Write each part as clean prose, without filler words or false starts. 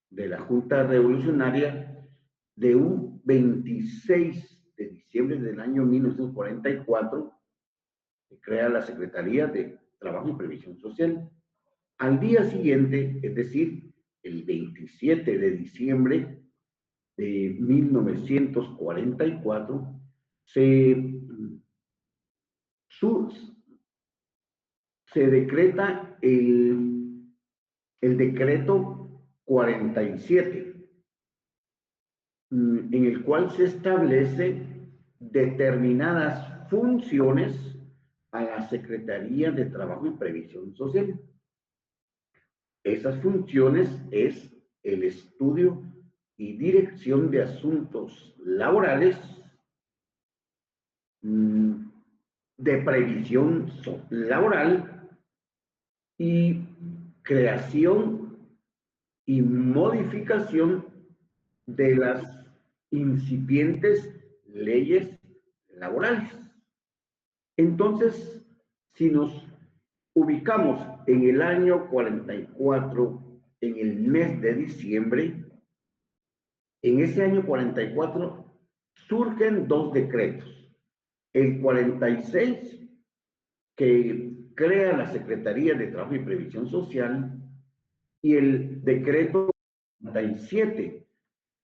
de la Junta Revolucionaria de un 26 de diciembre del año 1944, que crea la Secretaría de Trabajo y Previsión Social. Al día siguiente, es decir, el 27 de diciembre de 1944, su, se decreta el decreto 47, en el cual se establece determinadas funciones a la Secretaría de Trabajo y Previsión Social. Esas funciones es el estudio y dirección de asuntos laborales, de previsión laboral y creación y modificación de las incipientes leyes laborales. Entonces, si nos ubicamos en el año 44, en el mes de diciembre, en ese año 44 surgen dos decretos. El 46, que crea la Secretaría de Trabajo y Previsión Social, y el decreto 47,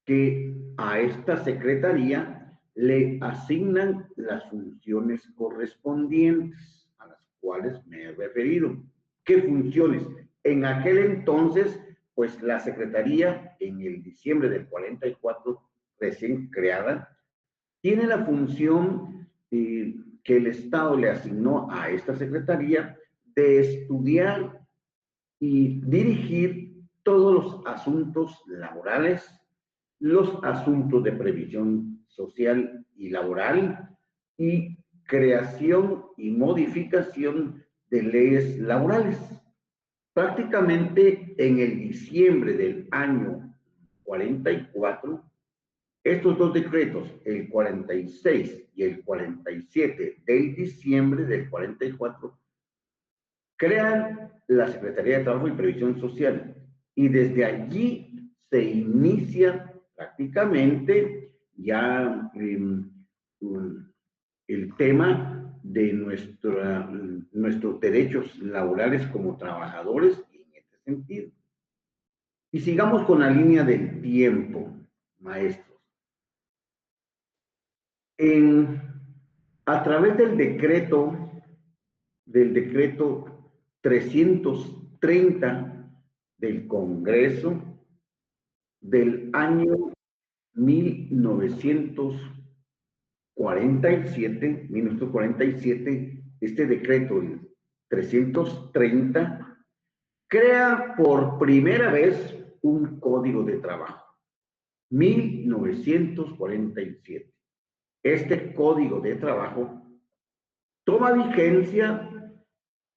que a esta secretaría le asignan las funciones correspondientes a las cuales me he referido. ¿Qué funciones? En aquel entonces, pues la secretaría, en el diciembre del 44, recién creada, tiene la función que el Estado le asignó a esta secretaría de estudiar y dirigir todos los asuntos laborales, los asuntos de previsión social y laboral y creación y modificación de leyes laborales. Prácticamente en el diciembre del año 44, estos dos decretos, el 46 y el 47 del diciembre del 44, crean la Secretaría de Trabajo y Previsión Social, y desde allí se inicia prácticamente ya el tema de nuestros derechos laborales como trabajadores en este sentido. Y sigamos con la línea del tiempo, maestros. A través del decreto 330 del Congreso del año 1947, este decreto, el 330, crea por primera vez un código de trabajo. 1947. Este código de trabajo toma vigencia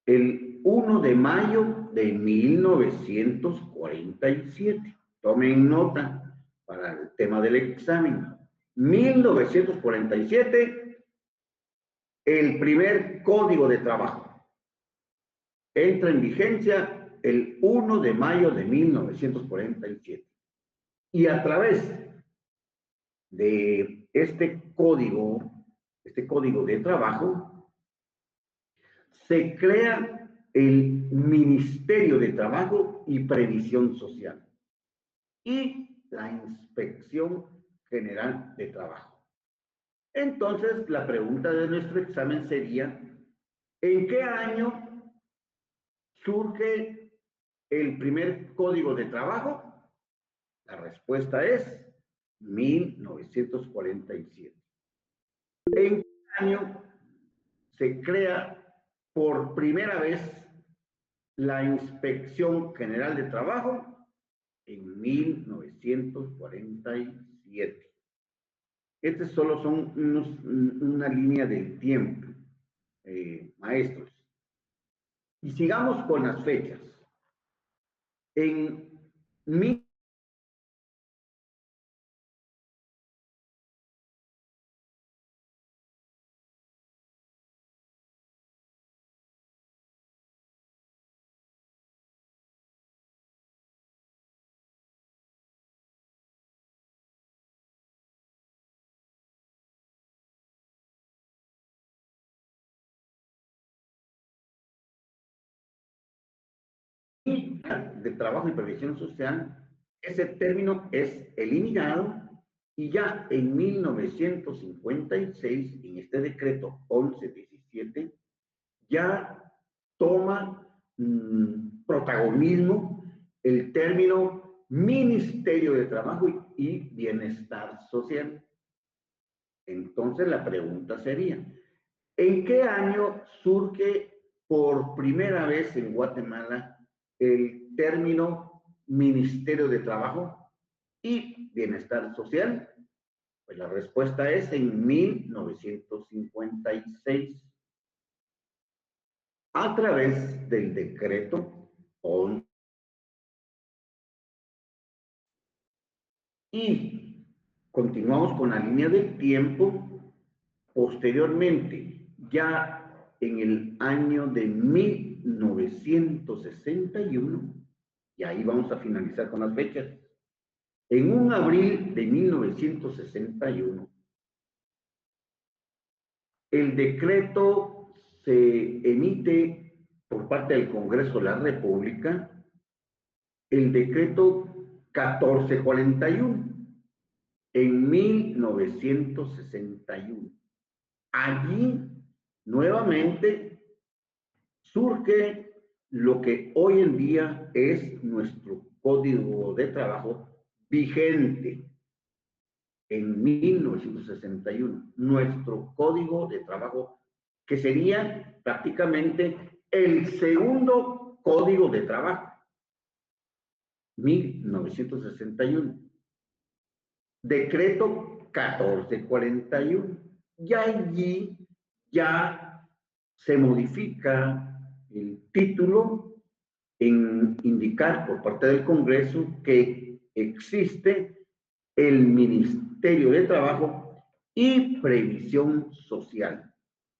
el 1 de mayo de 1947. Tomen nota para el tema del examen. 1947, el primer código de trabajo entra en vigencia el 1 de mayo de 1947. Y a través de este código de trabajo, se crea el Ministerio de Trabajo y Previsión Social y la Inspección General de Trabajo. Entonces, la pregunta de nuestro examen sería, ¿en qué año surge el primer código de trabajo? La respuesta es 1947. ¿En qué año se crea por primera vez la Inspección General de Trabajo? En 1947. Estos solo son una línea del tiempo, maestros. Y sigamos con las fechas. En de Trabajo y Previsión Social, ese término es eliminado y ya en 1956, en este decreto 1117, ya toma protagonismo el término Ministerio de Trabajo y Bienestar Social. Entonces la pregunta sería, ¿en qué año surge por primera vez en Guatemala el término Ministerio de Trabajo y Bienestar Social? Pues la respuesta es en 1956, a través del decreto 11. Y continuamos con la línea del tiempo. Posteriormente, ya en el año de 1961, y ahí vamos a finalizar con las fechas, en un abril de 1961, el decreto se emite por parte del Congreso de la República, el decreto 1441, en 1961. Allí, nuevamente, surge lo que hoy en día es nuestro Código de Trabajo vigente en 1961. Nuestro Código de Trabajo, que sería prácticamente el segundo Código de Trabajo, 1961. Decreto 1441. Ya allí ya se modifica el título en indicar por parte del Congreso que existe el Ministerio de Trabajo y Previsión Social.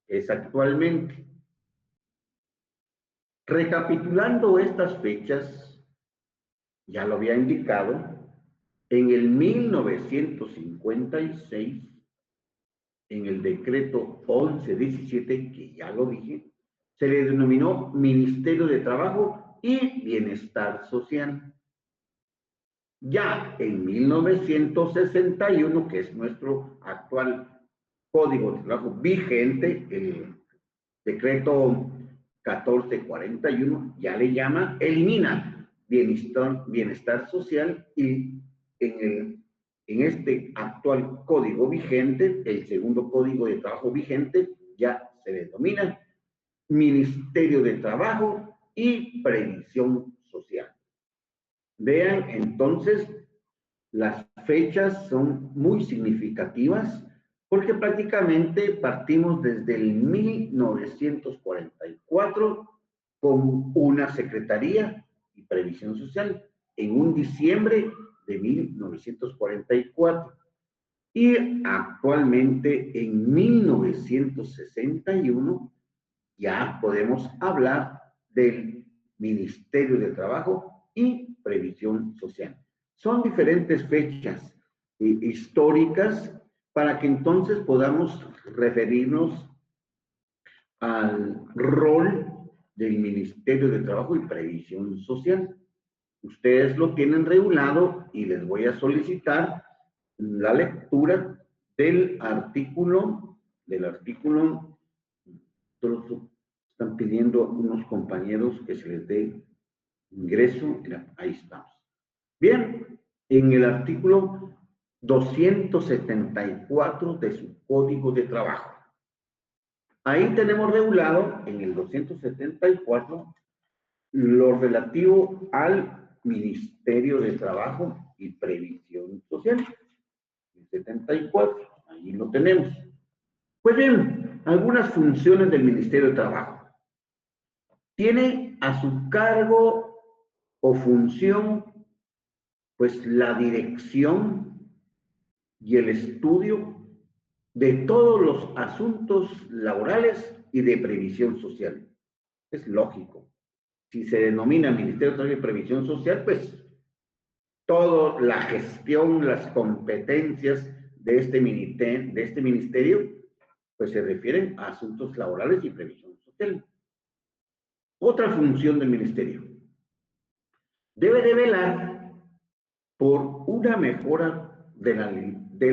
Es actualmente. Recapitulando estas fechas, ya lo había indicado, en el 1956, en el decreto 1117, que ya lo dije, se le denominó Ministerio de Trabajo y Bienestar Social. Ya en 1961, que es nuestro actual Código de Trabajo vigente, el decreto 1441, ya le llama, elimina bienestar social y en este actual código vigente, el segundo Código de Trabajo vigente, ya se denomina Ministerio de Trabajo y Previsión Social. Vean, entonces, las fechas son muy significativas porque prácticamente partimos desde el 1944 con una Secretaría y Previsión Social en un diciembre de 1944 y actualmente en 1961 ya podemos hablar del Ministerio de Trabajo y Previsión Social. Son diferentes fechas históricas para que entonces podamos referirnos al rol del Ministerio de Trabajo y Previsión Social. Ustedes lo tienen regulado y les voy a solicitar la lectura del artículo, están pidiendo unos compañeros que se les dé ingreso, ahí estamos. Bien, en el artículo 274 de su Código de Trabajo. Ahí tenemos regulado, en el 274, lo relativo al Ministerio de Trabajo y Previsión Social. El 74, ahí lo tenemos. Pues bien, algunas funciones del Ministerio de Trabajo. Tiene a su cargo o función, pues, la dirección y el estudio de todos los asuntos laborales y de previsión social. Es lógico. Si se denomina Ministerio de Trabajo y Previsión Social, pues toda la gestión, las competencias de este ministerio, pues se refieren a asuntos laborales y previsión social. Otra función del ministerio, debe de velar por una mejora de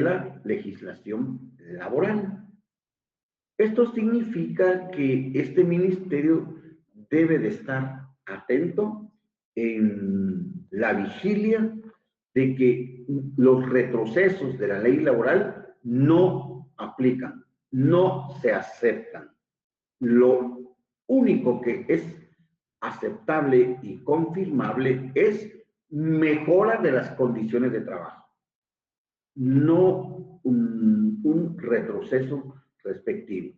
la legislación laboral. Esto significa que este ministerio debe de estar atento en la vigilia de que los retrocesos de la ley laboral no aplican, no se aceptan. Lo único que es aceptable y confirmable es mejora de las condiciones de trabajo, no un retroceso respectivo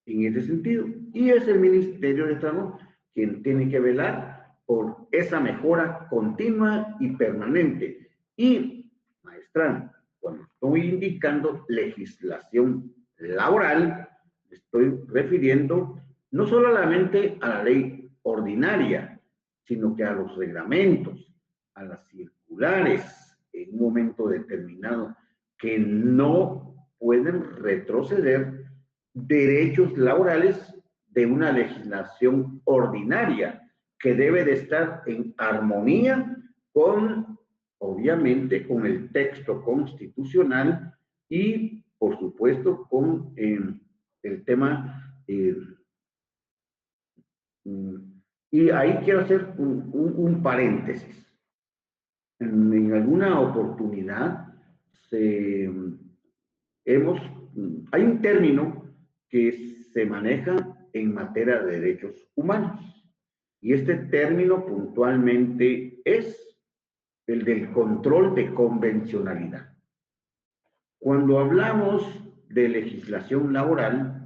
en ese sentido. Y es el Ministerio de Trabajo quien tiene que velar por esa mejora continua y permanente. Y, maestra, cuando estoy indicando legislación laboral, estoy refiriendo no solamente a la ley ordinaria, sino que a los reglamentos, a las circulares en un momento determinado, que no pueden retroceder derechos laborales de una legislación ordinaria que debe de estar en armonía con, obviamente, con el texto constitucional y, por supuesto, con el tema. Y ahí quiero hacer un paréntesis. En alguna oportunidad hay un término que se maneja en materia de derechos humanos. Y este término puntualmente es el del control de convencionalidad. Cuando hablamos de legislación laboral,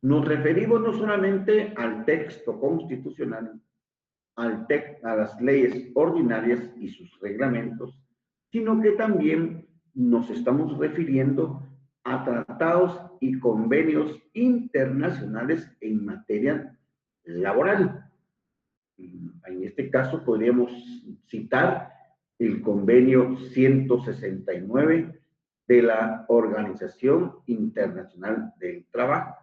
nos referimos no solamente al texto constitucional, a las leyes ordinarias y sus reglamentos, sino que también nos estamos refiriendo a tratados y convenios internacionales en materia laboral. En este caso podríamos citar el convenio 169 de la Organización Internacional del Trabajo.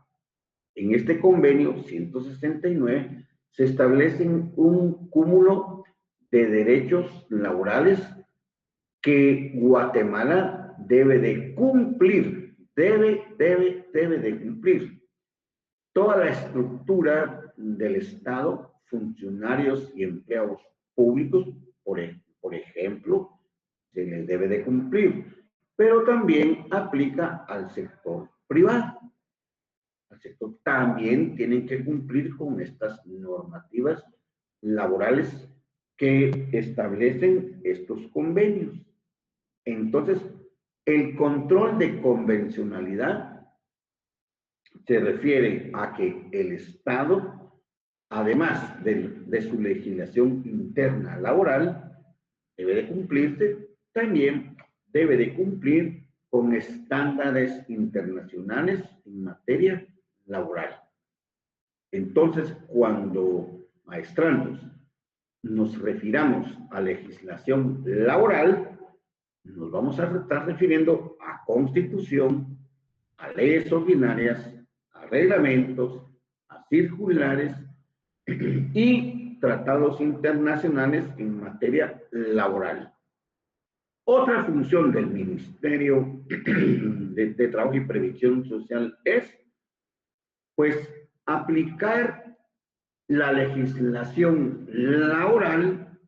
En este convenio 169 se establecen un cúmulo de derechos laborales que Guatemala debe de cumplir, debe de cumplir. Toda la estructura del Estado, funcionarios y empleados públicos, por ejemplo, se les debe de cumplir, pero también aplica al sector privado. Al sector también tienen que cumplir con estas normativas laborales que establecen estos convenios. Entonces, el control de convencionalidad se refiere a que el Estado, además de su legislación interna laboral, debe de cumplirse, también debe de cumplir con estándares internacionales en materia laboral. Entonces, cuando, maestrandos, nos refiramos a legislación laboral, nos vamos a estar refiriendo a constitución, a leyes ordinarias, a reglamentos, a circulares y tratados internacionales en materia laboral. Otra función del Ministerio de Trabajo y Previsión Social es, pues, aplicar la legislación laboral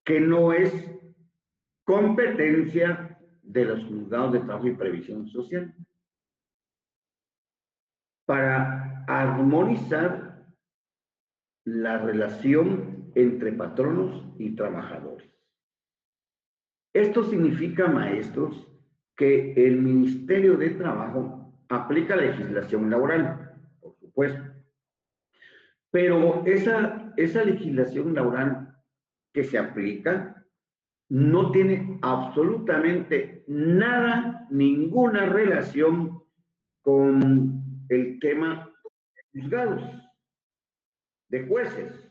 que no es competencia de los juzgados de trabajo y previsión social, para armonizar la relación entre patronos y trabajadores. Esto significa, maestros, que el Ministerio de Trabajo aplica legislación laboral, por supuesto, pero esa legislación laboral que se aplica no tiene absolutamente nada, ninguna relación con el tema de juzgados, de jueces.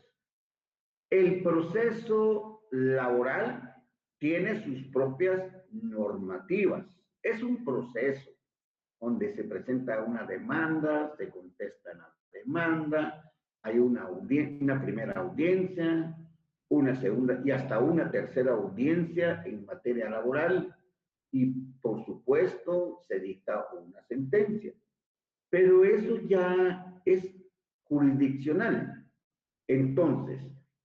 El proceso laboral tiene sus propias normativas. Es un proceso donde se presenta una demanda, se contesta la demanda, hay una primera audiencia, una segunda y hasta una tercera audiencia en materia laboral y, por supuesto, se dicta una sentencia. Pero eso ya es jurisdiccional. Entonces,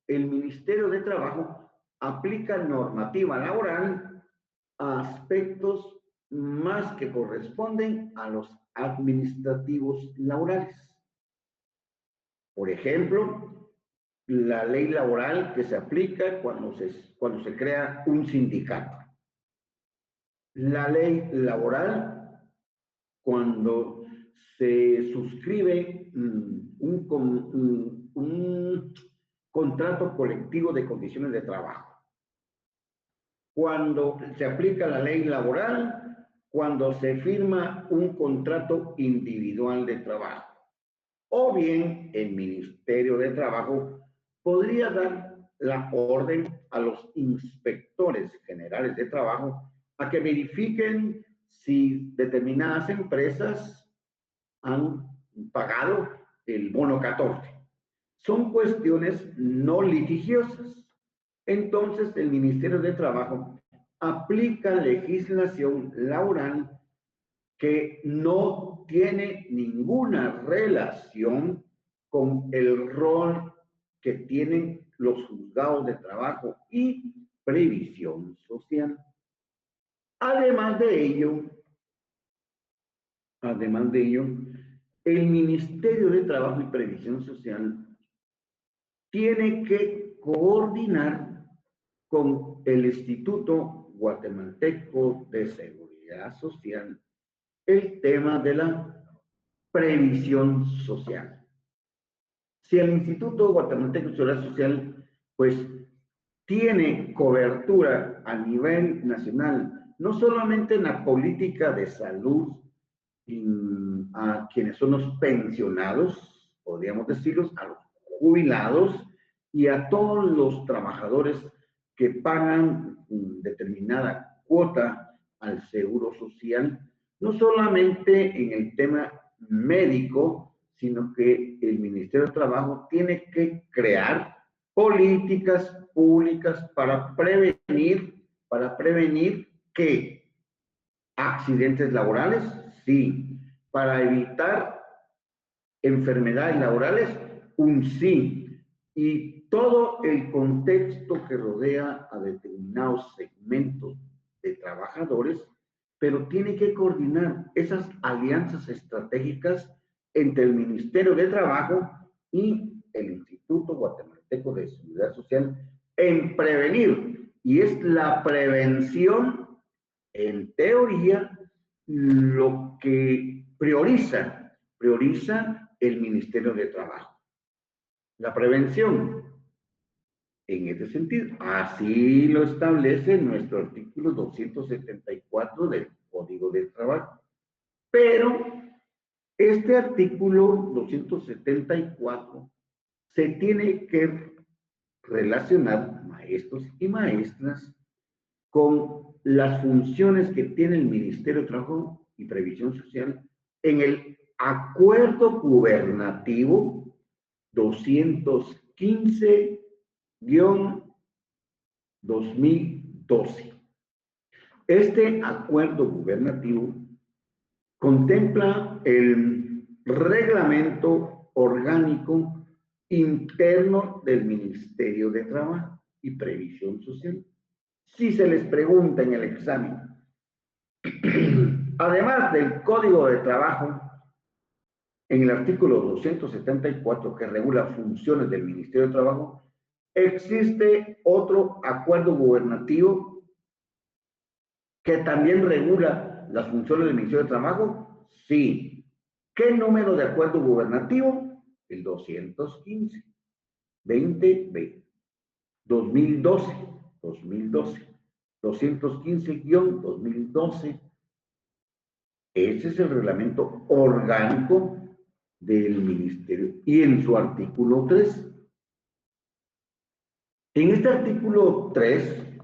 el Ministerio de Trabajo aplica normativa laboral a aspectos más que corresponden a los administrativos laborales. Por ejemplo, la ley laboral que se aplica cuando se crea un sindicato. La ley laboral cuando se suscribe un contrato colectivo de condiciones de trabajo. Cuando se aplica la ley laboral, cuando se firma un contrato individual de trabajo. O bien el Ministerio de Trabajo podría dar la orden a los inspectores generales de trabajo a que verifiquen si determinadas empresas han pagado el bono 14. Son cuestiones no litigiosas. Entonces, el Ministerio de Trabajo aplica legislación laboral que no tiene ninguna relación con el rol que tienen los juzgados de trabajo y previsión social. Además de ello, el Ministerio de Trabajo y Previsión Social tiene que coordinar con el Instituto Guatemalteco de Seguridad Social el tema de la previsión social. Si el Instituto Guatemalteco de Seguridad Social, pues, tiene cobertura a nivel nacional, no solamente en la política de salud, a quienes son los pensionados, podríamos decirlos, a los jubilados y a todos los trabajadores que pagan determinada cuota al seguro social, no solamente en el tema médico, sino que el Ministerio de Trabajo tiene que crear políticas públicas para prevenir que accidentes laborales, sí, para evitar enfermedades laborales, un sí, y todo el contexto que rodea a determinados segmentos de trabajadores, pero tiene que coordinar esas alianzas estratégicas entre el Ministerio de Trabajo y el Instituto Guatemalteco de Seguridad Social en prevenir, y es la prevención, en teoría, lo que prioriza el Ministerio de Trabajo. La prevención, en ese sentido, así lo establece nuestro artículo 274 del Código del Trabajo. Pero este artículo 274 se tiene que relacionar, maestros y maestras, con las funciones que tiene el Ministerio de Trabajo y Previsión Social en el Acuerdo Gubernativo 215-2012. Este acuerdo gubernativo contempla el reglamento orgánico interno del Ministerio de Trabajo y Previsión Social. Si se les pregunta en el examen, además del Código de Trabajo, en el artículo 274 que regula funciones del Ministerio de Trabajo, existe otro acuerdo gubernativo que también regula las funciones del Ministerio de Trabajo. Sí. ¿Qué número de acuerdo gubernativo? El 215, 2012, 215-2012. Ese es el reglamento orgánico del Ministerio. Y en su artículo 3. En este artículo 3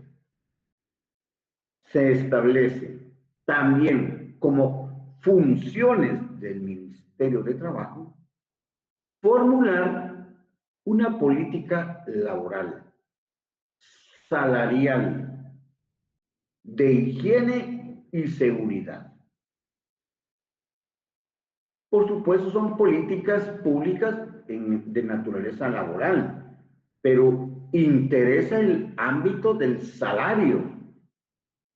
se establece también como funciones del Ministerio de Trabajo formular una política laboral salarial, de higiene y seguridad. Por supuesto, son políticas públicas de naturaleza laboral, pero interesa el ámbito del salario,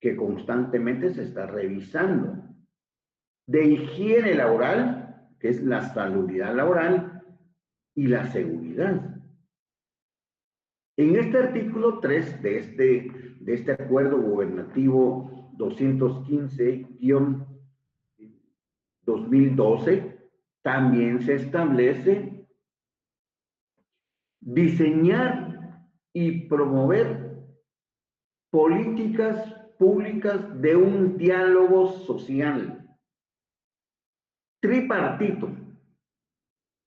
que constantemente se está revisando, de higiene laboral, que es la salubridad laboral, y la seguridad. En este artículo 3 de este acuerdo gubernativo 215-2012, también se establece diseñar y promover políticas públicas de un diálogo social tripartito.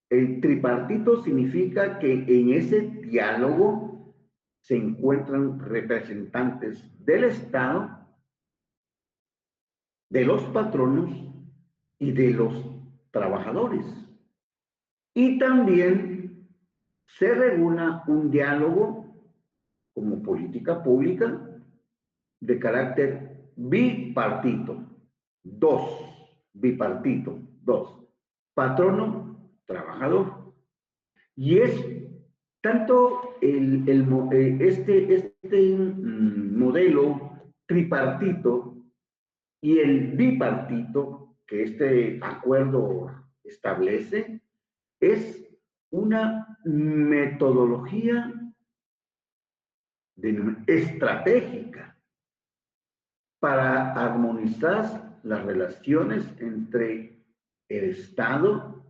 El tripartito significa que en ese diálogo se encuentran representantes del Estado, de los patronos y de los trabajadores. Y también se regula un diálogo como política pública de carácter bipartito. Bipartito, patrono, trabajador. Y es tanto este modelo tripartito y el bipartito que este acuerdo establece, es una metodología estratégica para armonizar las relaciones entre el Estado,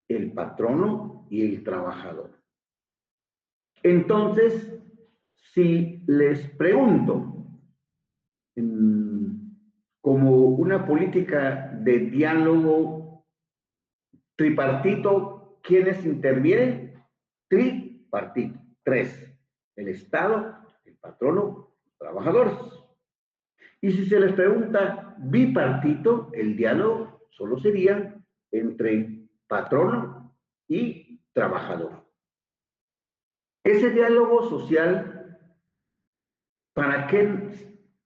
el patrono y el trabajador. Entonces, si les pregunto, como una política de diálogo tripartito, ¿quiénes intervienen? Tripartito, tres: el Estado, el patrono, los trabajadores. Y si se les pregunta bipartito, el diálogo solo sería entre patrono y trabajador. Ese diálogo social, ¿para qué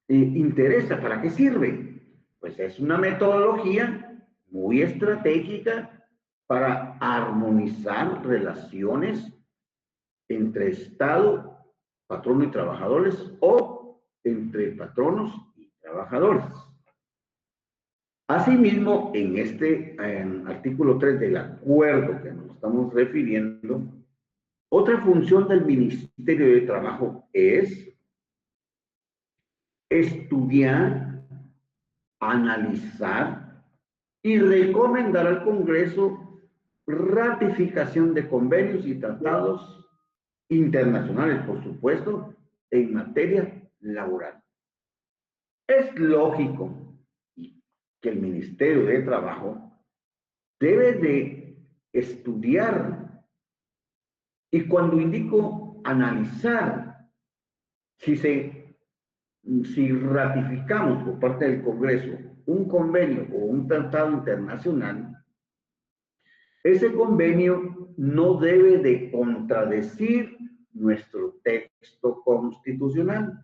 interesa? ¿Para qué sirve? Pues es una metodología muy estratégica para armonizar relaciones entre Estado, patrono y trabajadores, o entre patronos y trabajadores. Asimismo, en este artículo 3 del acuerdo que nos estamos refiriendo, otra función del Ministerio de Trabajo es estudiar, analizar y recomendar al Congreso ratificación de convenios y tratados internacionales, por supuesto, en materia laboral. Es lógico que el Ministerio de Trabajo debe de estudiar, y cuando indico analizar, si ratificamos por parte del Congreso un convenio o un tratado internacional, ese convenio no debe de contradecir nuestro texto constitucional.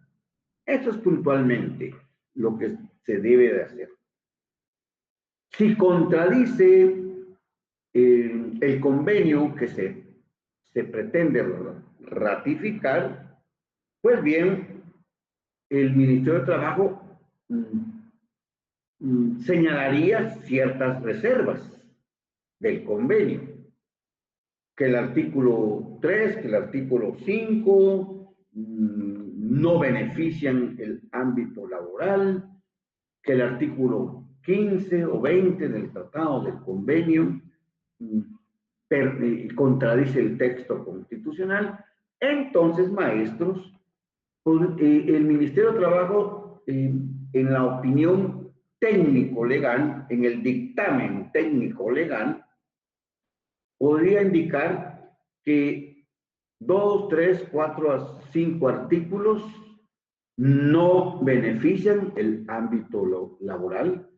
Eso es puntualmente lo que se debe de hacer. Si contradice el convenio que se pretende ratificar, pues bien, el Ministerio de Trabajo señalaría ciertas reservas del convenio, que el artículo 3, que el artículo 5 no benefician el ámbito laboral, que el artículo 15 o 20 del tratado del convenio contradice el texto constitucional. Entonces, maestros, el Ministerio de Trabajo, en la opinión técnico-legal, en el dictamen técnico-legal, podría indicar que 2, 3, 4 a 5 artículos no benefician el ámbito laboral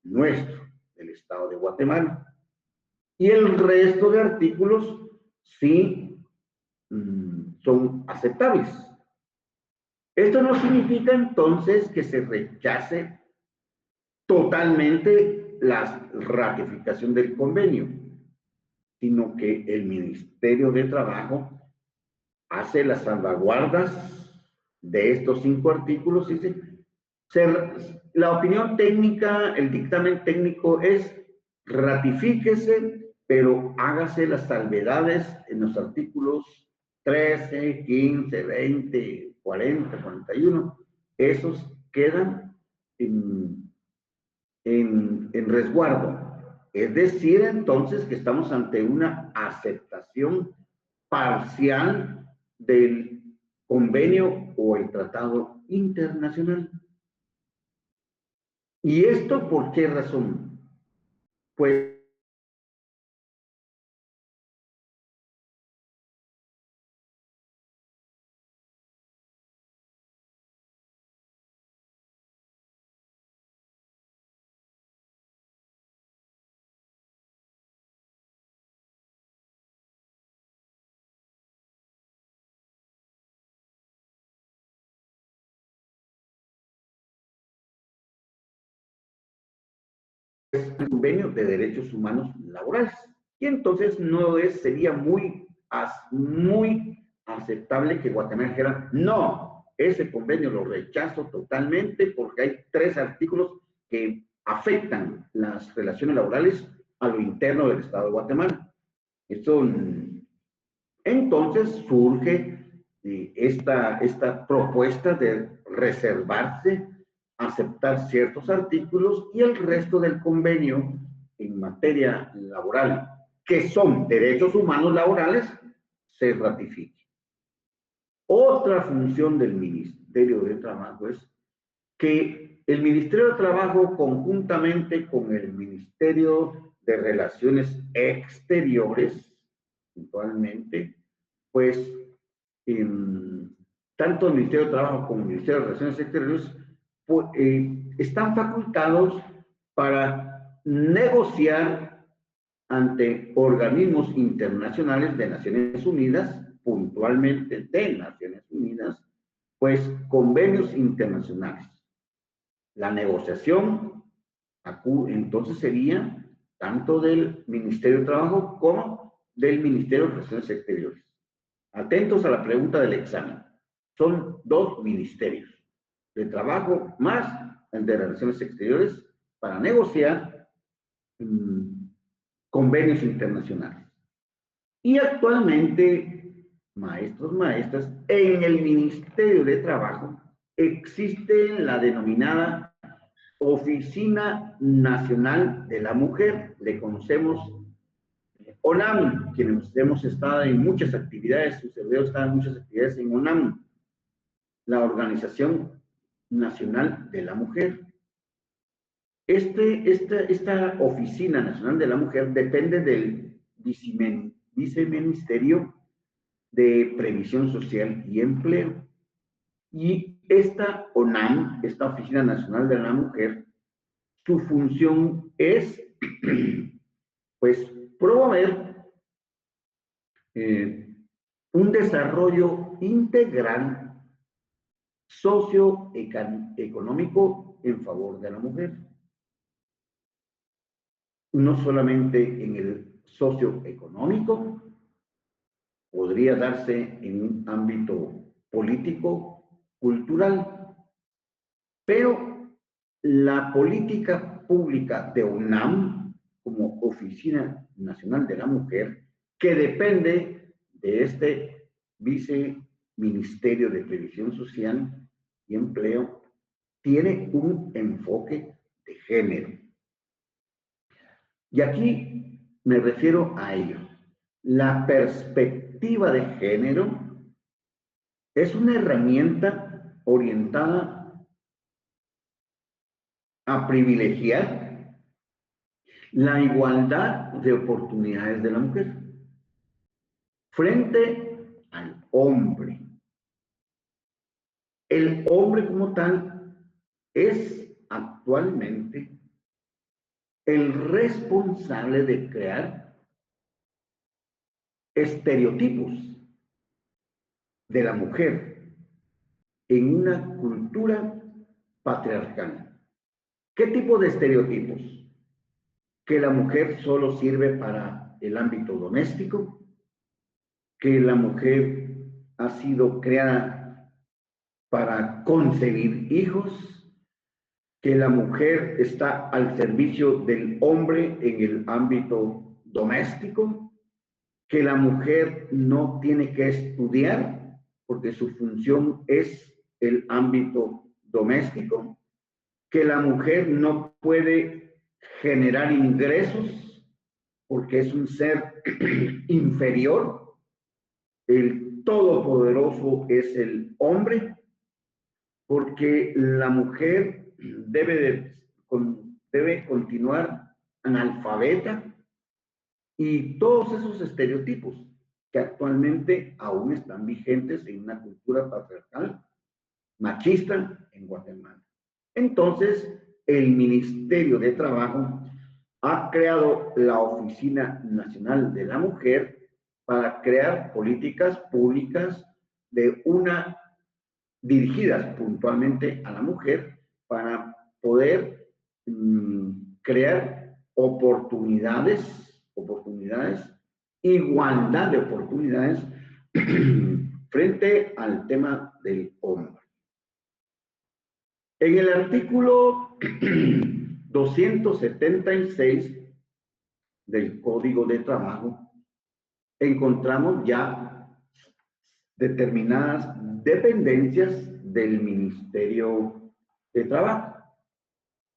nuestro, del Estado de Guatemala. Y el resto de artículos sí son aceptables. Esto no significa entonces que se rechace totalmente la ratificación del convenio, sino que el Ministerio de Trabajo hace las salvaguardas de estos 5 artículos y dice, la opinión técnica, el dictamen técnico es ratifíquese, pero hágase las salvedades en los artículos 13, 15, 20, 40, 41. Esos quedan en resguardo. Es decir, entonces, que estamos ante una aceptación parcial del convenio o el tratado internacional. ¿Y esto por qué razón? Pues el convenio de derechos humanos laborales. Y entonces no sería muy aceptable que Guatemala dijera, no, ese convenio lo rechazo totalmente porque hay 3 artículos que afectan las relaciones laborales a lo interno del Estado de Guatemala. Esto, entonces surge esta propuesta de reservarse, aceptar ciertos artículos y el resto del convenio en materia laboral, que son derechos humanos laborales, se ratifique. Otra función del Ministerio de Trabajo es que el Ministerio de Trabajo, conjuntamente con el Ministerio de Relaciones Exteriores, puntualmente, pues tanto el Ministerio de Trabajo como el Ministerio de Relaciones Exteriores pues, están facultados para negociar ante organismos internacionales de Naciones Unidas, puntualmente de Naciones Unidas, pues convenios internacionales. La negociación entonces sería tanto del Ministerio de Trabajo como del Ministerio de Relaciones Exteriores. Atentos a la pregunta del examen. Son 2 ministerios, de trabajo más el de relaciones exteriores, para negociar convenios internacionales. Y actualmente, maestros, maestras, en el Ministerio de Trabajo existe la denominada Oficina Nacional de la Mujer. Le conocemos ONAM, quienes hemos estado en muchas actividades, su servidor está en muchas actividades en ONAM, la Organización Nacional de la Mujer. Esta Oficina Nacional de la Mujer depende del Viceministerio de Previsión Social y Empleo. Y esta ONAM, esta Oficina Nacional de la Mujer, su función es, pues, promover un desarrollo integral socioeconómico en favor de la mujer. No solamente en el socioeconómico, podría darse en un ámbito político, cultural, pero la política pública de UNAM, como Oficina Nacional de la Mujer, que depende de este Viceministerio de Previsión Social y Empleo, tiene un enfoque de género. Y aquí me refiero a ello. La perspectiva de género es una herramienta orientada a privilegiar la igualdad de oportunidades de la mujer frente al hombre. El hombre como tal es actualmente el responsable de crear estereotipos de la mujer en una cultura patriarcal. ¿Qué tipo de estereotipos? Que la mujer solo sirve para el ámbito doméstico, que la mujer ha sido creada para concebir hijos, que la mujer está al servicio del hombre en el ámbito doméstico, que la mujer no tiene que estudiar porque su función es el ámbito doméstico, que la mujer no puede generar ingresos porque es un ser inferior, el todopoderoso es el hombre, porque la mujer debe continuar analfabeta y todos esos estereotipos que actualmente aún están vigentes en una cultura patriarcal machista en Guatemala. Entonces, el Ministerio de Trabajo ha creado la Oficina Nacional de la Mujer para crear políticas públicas dirigidas puntualmente a la mujer para poder crear oportunidades, igualdad de oportunidades frente al tema del hombre. En el artículo 276 del Código de Trabajo encontramos ya determinadas dependencias del Ministerio de Trabajo.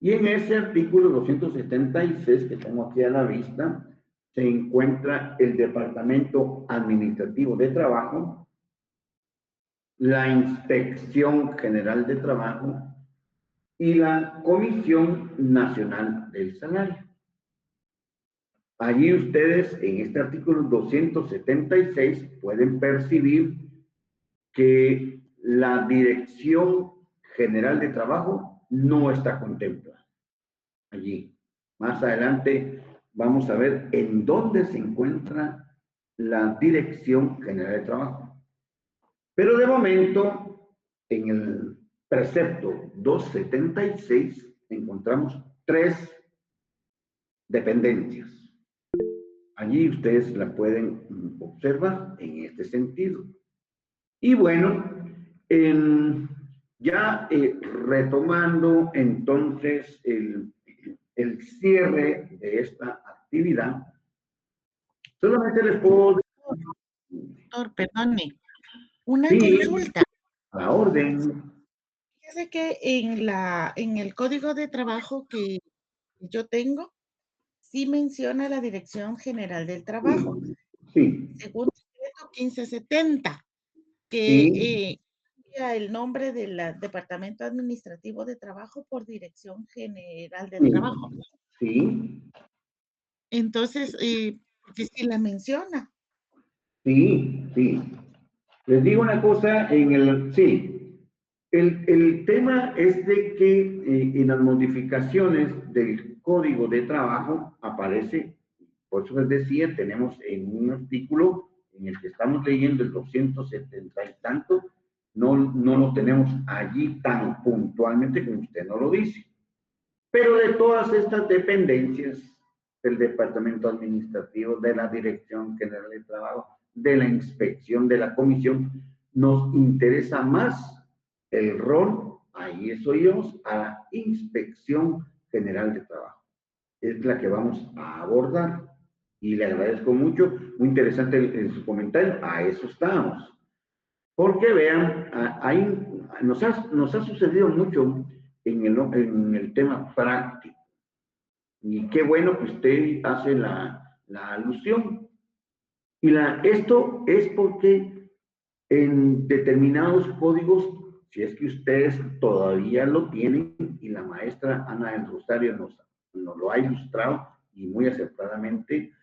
Y en ese artículo 276 que tengo aquí a la vista, se encuentra el Departamento Administrativo de Trabajo, la Inspección General de Trabajo y la Comisión Nacional del Salario. Allí ustedes, en este artículo 276, pueden percibir que la Dirección General de Trabajo no está contemplada allí. Más adelante vamos a ver en dónde se encuentra la Dirección General de Trabajo. Pero de momento, en el precepto 276 encontramos 3 dependencias. Allí ustedes la pueden observar en este sentido. Y bueno, ya retomando entonces el cierre de esta actividad, solamente les puedo decir... Doctor, perdone, una Sí, consulta. a la orden. Fíjese que en el código de trabajo que yo tengo, sí menciona la Dirección General del Trabajo, Sí, según el decreto 1570, sí, que cambia el nombre del Departamento Administrativo de Trabajo por Dirección General del sí, Trabajo. sí, Entonces, porque sí la menciona. sí, sí. Les digo una cosa, sí, el tema es de que en las modificaciones del Código de Trabajo aparece, por eso les decía, tenemos en un artículo en el que estamos leyendo el 270 y tanto, no lo tenemos allí tan puntualmente como usted no lo dice. Pero de todas estas dependencias del Departamento Administrativo, de la Dirección General de Trabajo, de la Inspección, de la Comisión, nos interesa más el rol, ahí eso íbamos, a la Inspección General de Trabajo. Es la que vamos a abordar y le agradezco mucho, muy interesante en su comentario, a eso estábamos. Porque vean, ahí nos ha sucedido mucho en el tema práctico. Y qué bueno que usted hace la alusión. Y esto es porque en determinados códigos, si es que ustedes todavía lo tienen, y la maestra Ana del Rosario nos lo ha ilustrado y muy acertadamente,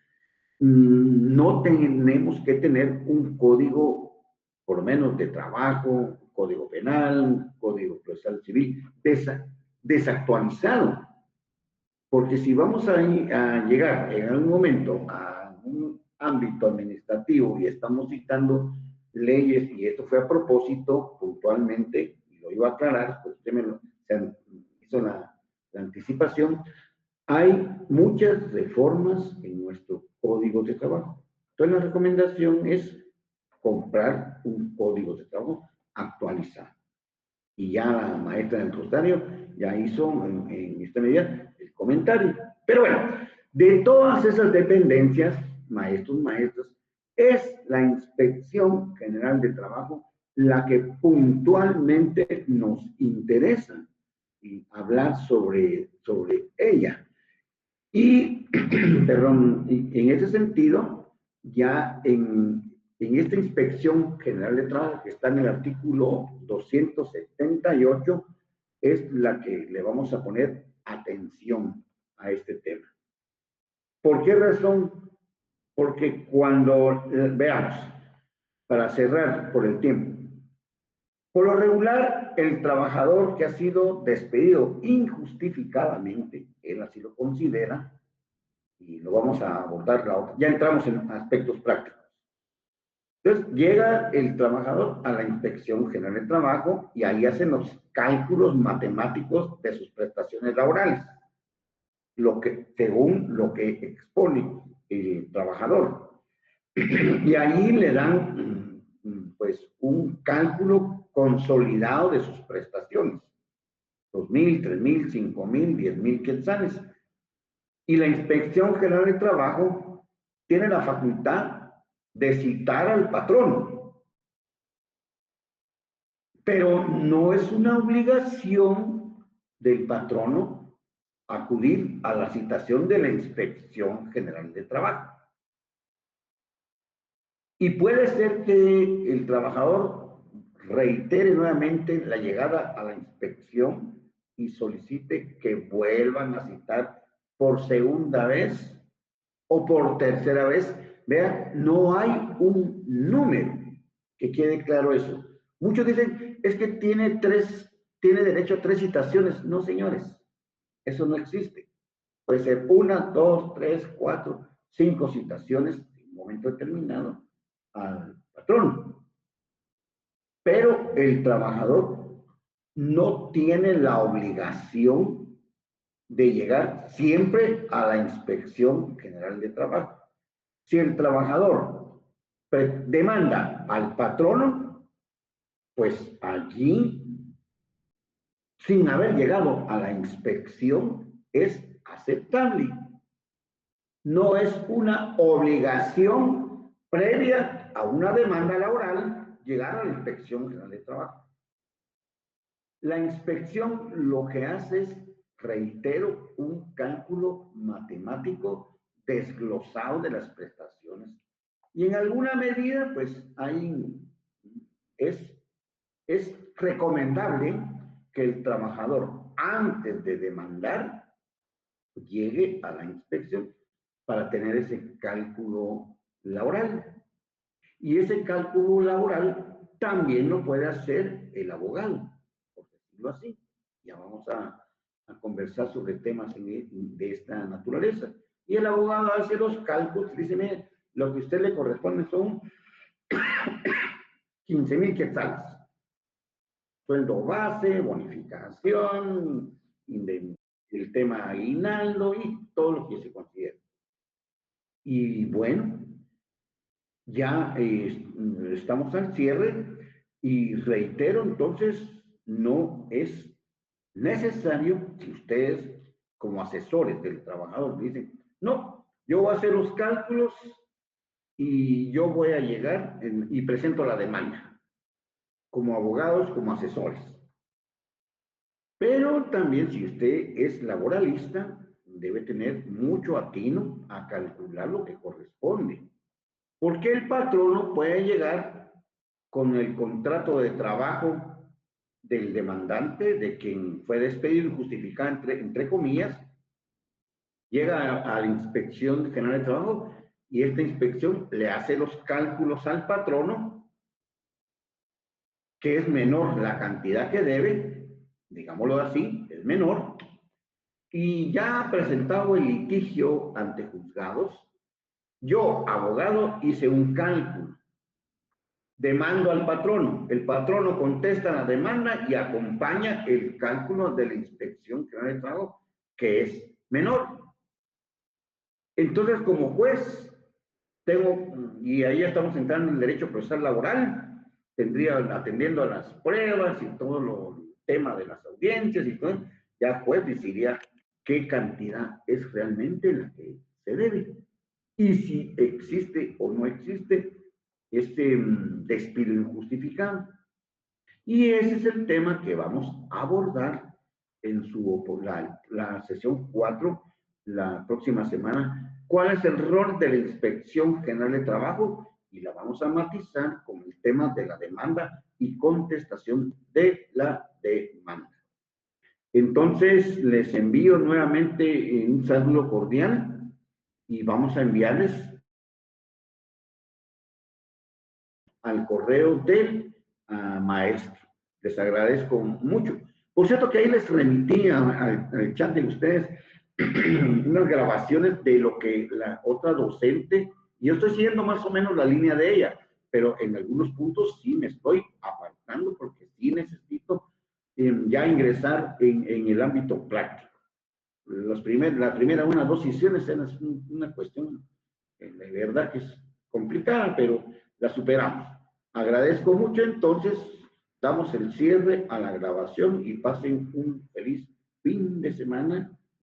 no tenemos que tener un código, por lo menos de trabajo, código penal, código procesal civil, desactualizado. Porque si vamos a llegar en algún momento a un ámbito administrativo y estamos citando leyes, y esto fue a propósito puntualmente lo iba a aclarar, pues usted se hizo la anticipación, hay muchas reformas en nuestro código de trabajo. Entonces la recomendación es comprar un código de trabajo actualizado. Y ya la maestra del Rosario ya hizo en esta medida el comentario. Pero bueno, de todas esas dependencias, maestros, maestras, es la Inspección General de Trabajo la que puntualmente nos interesa y hablar sobre ella. Y, perdón, en ese sentido, ya en esta Inspección General de Trabajo, que está en el artículo 278, es la que le vamos a poner atención a este tema. ¿Por qué razón? Porque cuando, veamos, para cerrar por el tiempo, por lo regular, el trabajador que ha sido despedido injustificadamente, él así lo considera, y lo vamos a abordar la otra. Ya entramos en aspectos prácticos. Entonces, llega el trabajador a la Inspección General de Trabajo y ahí hacen los cálculos matemáticos de sus prestaciones laborales, según lo que expone el trabajador. Y ahí le dan, pues, un cálculo consolidado de sus prestaciones. 2,000, 3,000, 5,000, 10,000 quetzales. Y la Inspección General de Trabajo tiene la facultad de citar al patrono. Pero no es una obligación del patrono acudir a la citación de la Inspección General de Trabajo. Y puede ser que el trabajador reitere nuevamente la llegada a la inspección y solicite que vuelvan a citar por segunda vez o por tercera vez. Vean, no hay un número, que quede claro eso. Muchos dicen, es que tiene derecho a 3 citaciones. No, señores, eso no existe. Puede ser 1, 2, 3, 4, 5 citaciones en un momento determinado al patrón. Pero el trabajador no tiene la obligación de llegar siempre a la Inspección General de Trabajo. Si el trabajador demanda al patrono, pues allí, sin haber llegado a la inspección, es aceptable. No es una obligación previa a una demanda laboral llegar a la Inspección General de Trabajo. La inspección lo que hace es, reitero, un cálculo matemático desglosado de las prestaciones. Y en alguna medida, pues, es recomendable que el trabajador, antes de demandar, llegue a la inspección para tener ese cálculo laboral. Y ese cálculo laboral también lo puede hacer el abogado, por decirlo así. Ya vamos a conversar sobre temas de esta naturaleza. Y el abogado hace los cálculos y dice, mire, lo que a usted le corresponde son 15,000 quetzales. Sueldo base, bonificación, el tema aguinaldo y todo lo que se considera. Y bueno, ya estamos al cierre y reitero, entonces, no es necesario, si ustedes como asesores del trabajador dicen, no, yo voy a hacer los cálculos y yo voy a llegar y presento la demanda, como abogados, como asesores. Pero también si usted es laboralista, debe tener mucho atino a calcular lo que corresponde. Porque el patrono puede llegar con el contrato de trabajo del demandante, de quien fue despedido injustificado, entre comillas, llega a la Inspección General de Trabajo y esta inspección le hace los cálculos al patrono, que es menor la cantidad que debe, digámoslo así, es menor, y ya ha presentado el litigio ante juzgados, yo, abogado, hice un cálculo demando al patrono. El patrono contesta la demanda y acompaña el cálculo de la Inspección General de Trabajo, que es menor. Entonces, como juez, y ahí estamos entrando en el derecho procesal laboral, atendiendo a las pruebas y todo lo tema de las audiencias y todo, ya juez decidiría qué cantidad es realmente la que se debe. Y si existe o no existe este despido injustificado. Y ese es el tema que vamos a abordar en la sesión 4, la próxima semana. ¿Cuál es el rol de la Inspección General de Trabajo? Y la vamos a matizar con el tema de la demanda y contestación de la demanda. Entonces, les envío nuevamente un saludo cordial y vamos a enviarles al correo del maestro. Les agradezco mucho. Por cierto que ahí les remití al chat de ustedes unas grabaciones de lo que la otra docente, y yo estoy siguiendo más o menos la línea de ella, pero en algunos puntos sí me estoy apartando porque sí necesito ya ingresar en el ámbito práctico. La primera 1 o 2 sesiones es una cuestión de verdad que es complicada, pero la superamos. Agradezco mucho, entonces damos el cierre a la grabación y pasen un feliz fin de semana